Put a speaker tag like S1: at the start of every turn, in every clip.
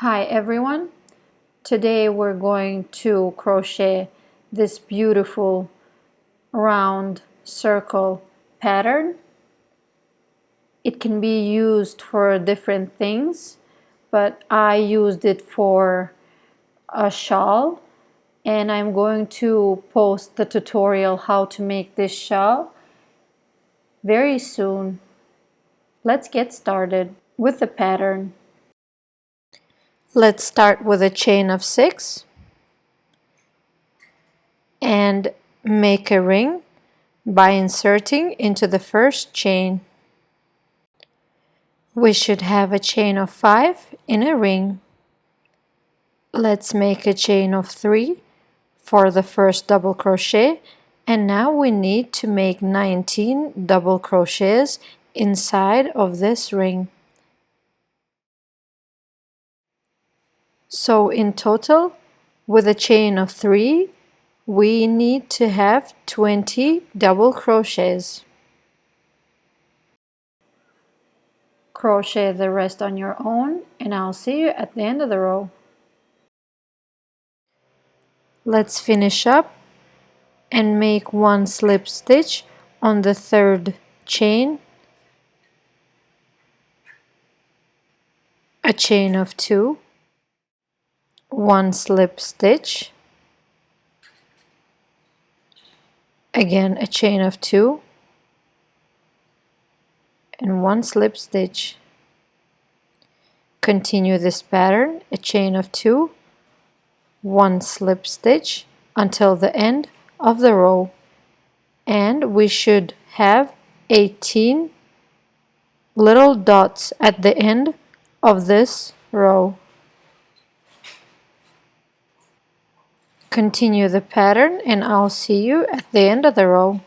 S1: Hi everyone, today we're going to crochet this beautiful round circle pattern. It can be used for different things, but I used it for a shawl, and I'm going to post the tutorial how to make this shawl very soon. Let's get started with the pattern. Let's start with a chain of 6 and make a ring by inserting into the first chain. We should have a chain of 5 in a ring. Let's make a chain of 3 for the first double crochet, and now we need to make 19 double crochets inside of this ring. So in total, with a chain of 3, we need to have 20 double crochets. Crochet the rest on your own, and I'll see you at the end of the row. Let's finish up and make one slip stitch on the third chain, a chain of 2, one slip stitch, again a chain of 2, and one slip stitch. Continue this pattern, a chain of 2, one slip stitch until the end of the row, and we should have 18 little dots at the end of this row. Continue the pattern and I'll see you at the end of the row.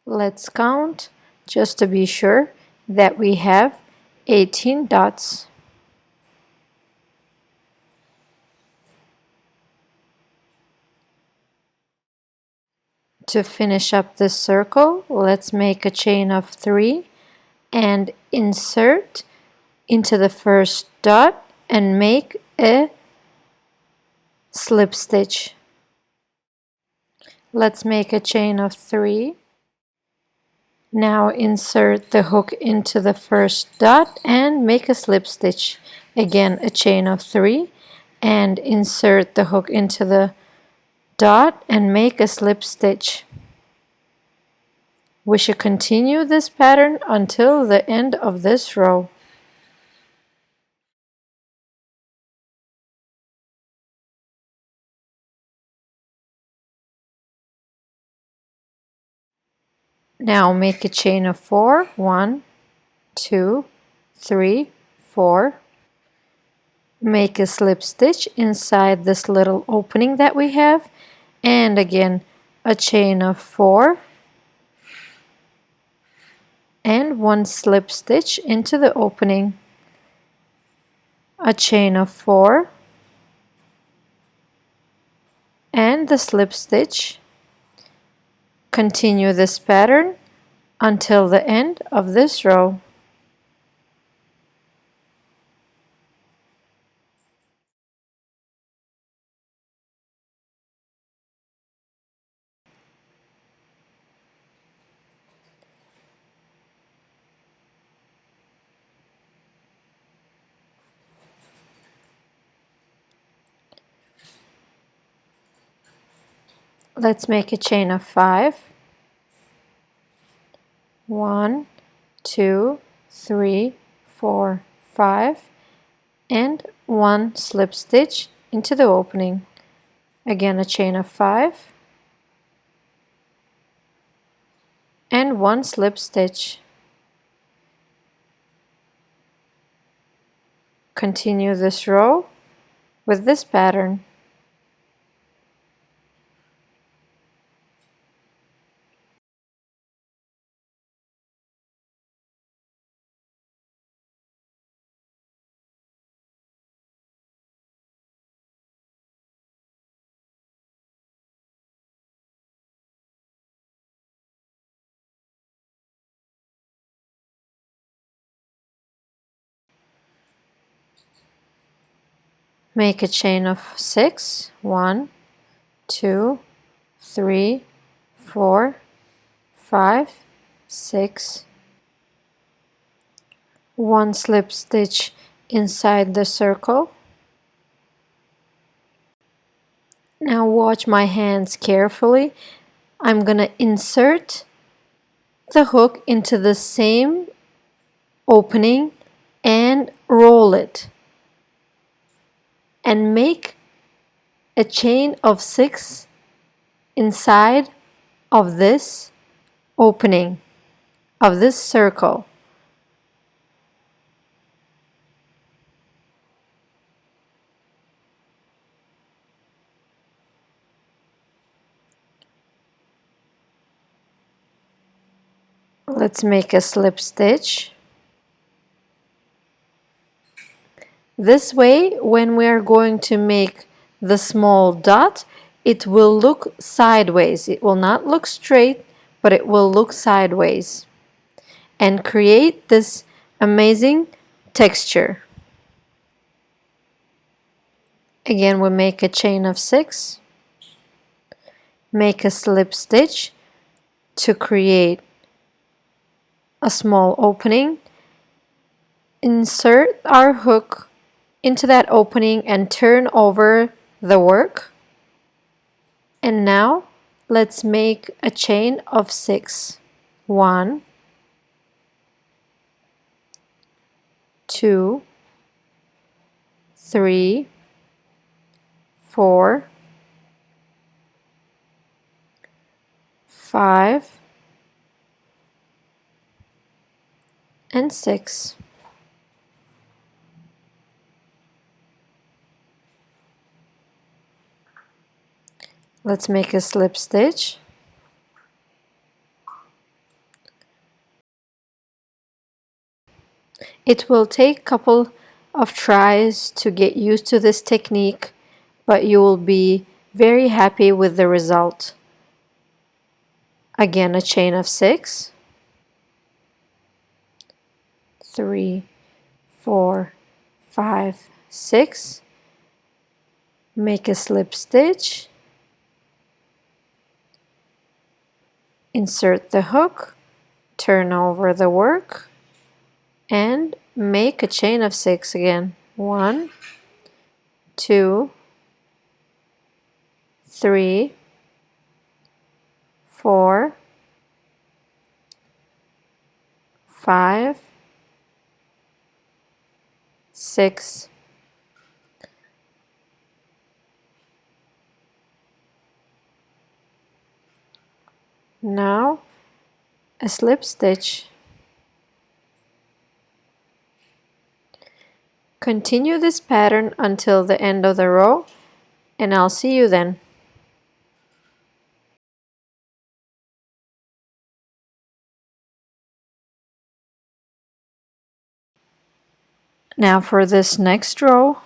S1: Let's count just to be sure that we have 18 dots. To finish up this circle, let's make a chain of 3 and insert into the first dot and make a slip stitch. Let's make a chain of 3. Now insert the hook into the first dot and make a slip stitch. Again, a chain of 3 and insert the hook into the dot and make a slip stitch. We should continue this pattern until the end of this row. Now make a chain of 4. 1, 2, 3, 4. Make a slip stitch inside this little opening that we have, and again a chain of 4 and one slip stitch into the opening, a chain of 4 and the slip stitch. Continue this pattern until the end of this row. Let's make a chain of 5. 1, 2, 3, 4, 5, and one slip stitch into the opening. Again a chain of 5 and one slip stitch. Continue this row with this pattern. Make a chain of 6. 1, 2, 3, 4, 5, 6. One slip stitch inside the circle. Now watch my hands carefully. I'm gonna insert the hook into the same opening and roll it and make a chain of 6 inside of this opening of this circle. Let's make a slip stitch. This way, when we are going to make the small dot, it will look sideways. It will not look straight, but it will look sideways and create this amazing texture. Again, we make a chain of 6, make a slip stitch to create a small opening, insert our hook into that opening and turn over the work. And now let's make a chain of 6. 1, 2, 3, 4, 5, and 6. Let's make a slip stitch. It will take a couple of tries to get used to this technique, but you will be very happy with the result. Again, a chain of 6. 3, 4, 5, 6. Make a slip stitch. Insert the hook, turn over the work, and make a chain of 6 again. 1, 2, 3, 4, 5, 6. Now a slip stitch. Continue this pattern until the end of the row, and I'll see you then. Now for this next row,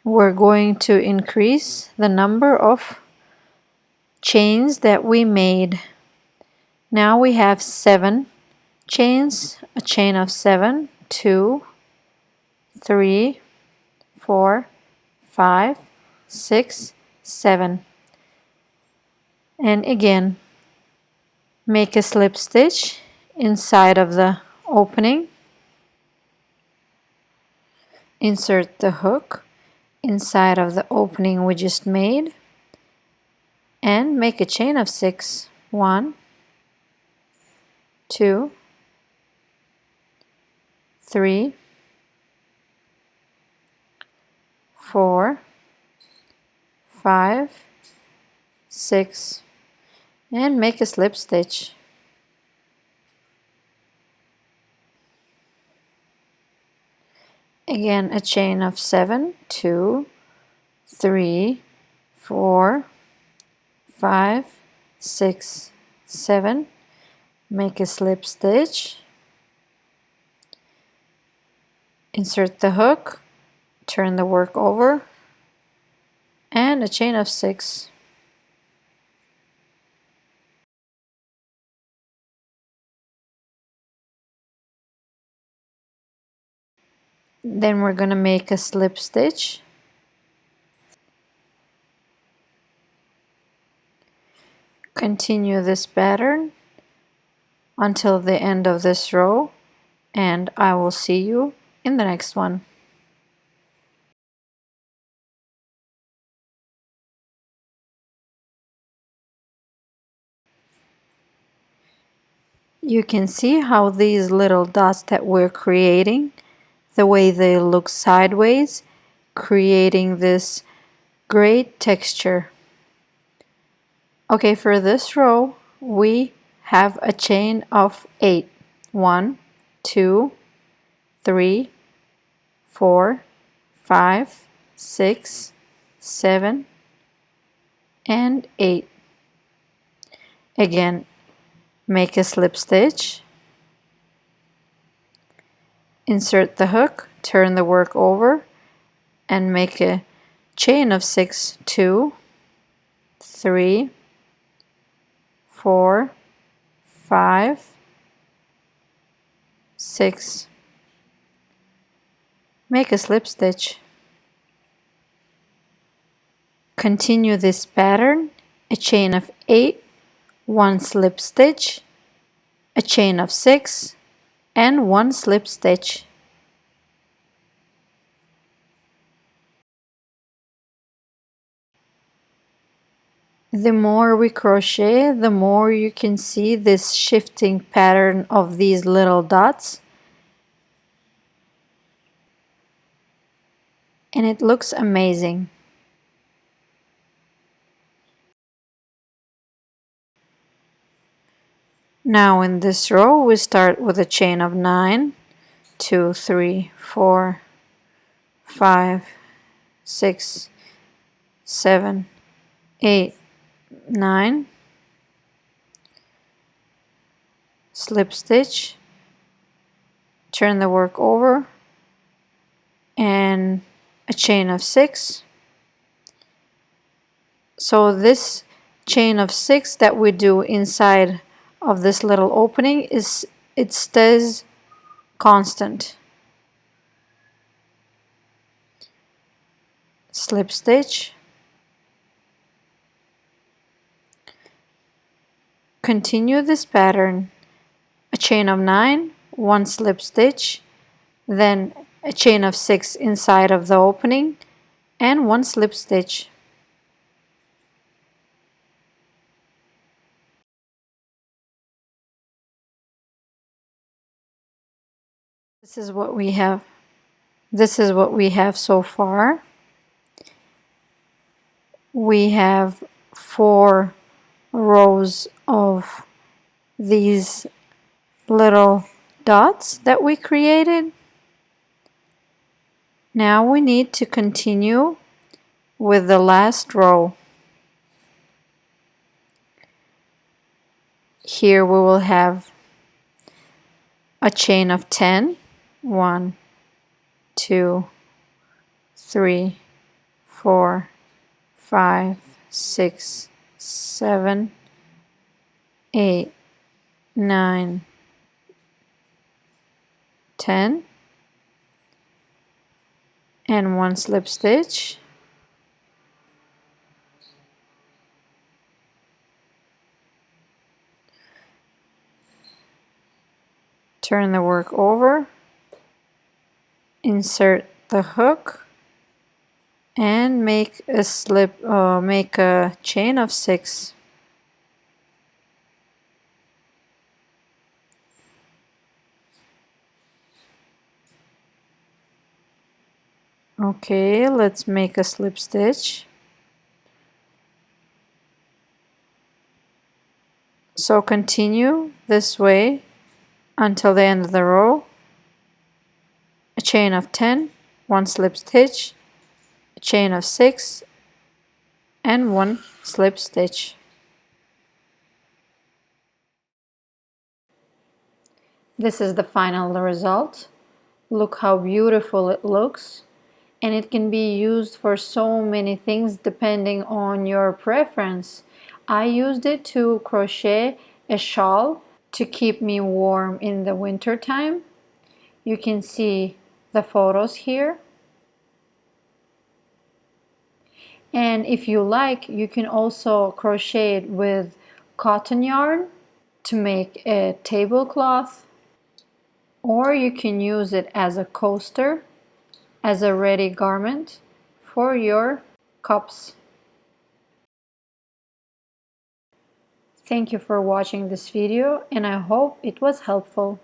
S1: we're going to increase the number of chains that we made. Now we have 7 chains, a chain of 7, 2, 3, 4, 5, 6, 7. And again, make a slip stitch inside of the opening. Insert the hook inside of the opening we just made and make a chain of 6. 1, 2, 3, 4, 5, 6, and make a slip stitch. Again, a chain of 7, 2, 3, 4, 5, 6, 7. Make a slip stitch. Insert the hook, turn the work over, and a chain of 6. Then we're going to make a slip stitch Continue this pattern until the end of this row, and I will see you in the next one. You can see how these little dots that we're creating, the way they look sideways, creating this great texture. Okay, for this row, we have a chain of 8. 1, 2, 3, 4, 5, 6, 7, and 8. Again, make a slip stitch, insert the hook, turn the work over, and make a chain of 6, 2, 3, 4, 5, 6. Make a slip stitch. Continue this pattern, a chain of 8, 1 slip stitch, a chain of 6, and 1 slip stitch. The more we crochet, the more you can see this shifting pattern of these little dots. And it looks amazing. Now in this row we start with a chain of 9, 2, 3, 4, 5, 6, 7, 8, 9, slip stitch, turn the work over, and a chain of 6. So this chain of 6 that we do inside of this little opening it stays constant. Slip stitch, continue this pattern, a chain of 9, 1 slip stitch, then a chain of 6 inside of the opening, and 1 slip stitch. This is what we have. This is what we have so far. We have 4 rows of these little dots that we created. Now we need to continue with the last row. Here we will have a chain of 10. 1, 2, 3, 4, 5, 6, 7, 8, 9, 10, and 1 slip stitch. Turn the work over, insert the hook, and make a chain of 6. Okay, let's make a slip stitch. So continue this way until the end of the row, a chain of 10, 1 slip stitch, a chain of 6, and 1 slip stitch. This is the final result. Look how beautiful it looks, and it can be used for so many things depending on your preference. I used it to crochet a shawl to keep me warm in the winter time. You can see the photos here. And if you like, you can also crochet it with cotton yarn to make a tablecloth, or you can use it as a coaster, as a ready garment for your cups. Thank you for watching this video, and I hope it was helpful.